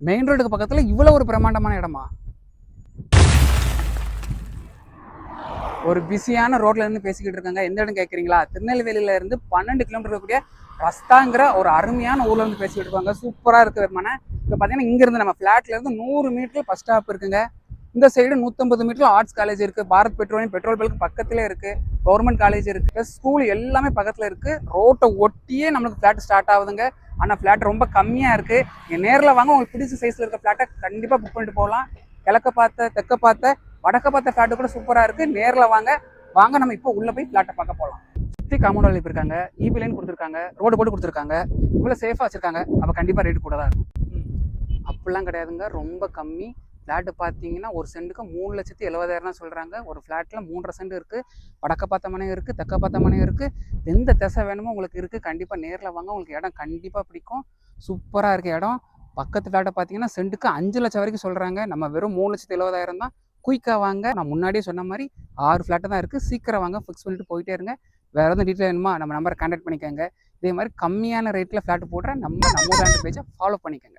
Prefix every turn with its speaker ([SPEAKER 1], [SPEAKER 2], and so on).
[SPEAKER 1] Main ரோடுக்கு பக்கத்தில் இவ்வளோ ஒரு பிரம்மாண்டமான இடமா? ஒரு பிஸியான ரோட்ல இருந்து பேசிக்கிட்டு இருக்காங்க. எந்த இடம் கேட்குறீங்களா? திருநெல்வேலியில இருந்து 12 கிலோமீட்டர் இருக்கக்கூடிய ரஸ்தாங்கிற ஒரு அருமையான ஊர்ல இருந்து பேசிக்கிட்டு இருக்காங்க. சூப்பராக இருக்கு வருமான. இப்போ பார்த்தீங்கன்னா இங்கிருந்து நம்ம ஃப்ளாட்ல இருந்து 100 மீட்டர் பஸ் ஸ்டாப் இருக்குங்க. இந்த சைடு 150 மீட்டர் ஆர்ட்ஸ் காலேஜ் இருக்கு. பாரத் பெட்ரோலியம் பெட்ரோல் பல்க் பக்கத்திலே இருக்கு. கவர்மெண்ட் காலேஜ் இருக்கு. ஸ்கூல் எல்லாமே பக்கத்துல இருக்கு. ரோட்டை ஒட்டியே நம்மளுக்கு ஃபிளாட் ஸ்டார்ட் ஆகுதுங்க. ஆனால் ஃபிளாட் ரொம்ப கம்மியா இருக்கு. நீங்க நேரில் வாங்க, உங்களுக்கு பிடிச்ச சைஸ்ல இருக்க ஃபிளாட்டை கண்டிப்பா புக் பண்ணிட்டு போகலாம். கிழக்க பார்த்த, தெற்க பார்த்த, வடக்க பார்த்த ஃபிளாட் கூட சூப்பரா இருக்கு. நேரில் வாங்க. வாங்க நம்ம இப்போ உள்ள போய் ஃபிளாட்டை பார்க்க போகலாம். சுற்றி காம்பவுண்ட் வால் இருக்காங்க, இபி லைன் கொடுத்துருக்காங்க, ரோடு போட்டு கொடுத்துருக்காங்க. இவ்வளோ சேஃபாக வச்சிருக்காங்க. அப்போ கண்டிப்பாக ரேட்டு கூட தான் இருக்கும். அப்படிலாம் கிடையாதுங்க, ரொம்ப கம்மி. ஃப்ளாட்டு பார்த்தீங்கன்னா ஒரு சென்ட்டுக்கு 3,70,000 சொல்கிறாங்க. ஒரு ஃப்ளாட்டில் 3.5 சென்ட் இருக்குது. வடக்க பார்த்த மனையும் இருக்குது, தெற்க பார்த்த மனையும் இருக்குது. எந்த திசை வேணுமோ உங்களுக்கு இருக்குது. கண்டிப்பாக நேரில் வாங்க, உங்களுக்கு இடம் கண்டிப்பாக பிடிக்கும். சூப்பராக இருக்க இடம். பக்கத்து ஃப்ளாட்டை பார்த்தீங்கன்னா சென்ட்டுக்கு 5 லட்சம் வரைக்கும் சொல்கிறாங்க. நம்ம வெறும் 3,70,000 தான். குயிக்காக வாங்க. நான் முன்னாடியே சொன்ன மாதிரி 6 ஃப்ளாட்டு தான் இருக்குது. சீக்கிரம் வாங்க, ஃபிக்ஸ் பண்ணிட்டு போயிட்டே இருங்க. வேறு எதுவும் டீட்டெயில் வேணுமா நம்ம நம்பரை கான்டாக்ட் பண்ணிக்கோங்க. இதே மாதிரி கம்மியான ரேட்டில் ஃப்ளாட் போடுற நம்ம பேஜை ஃபாலோ பண்ணிக்கோங்க.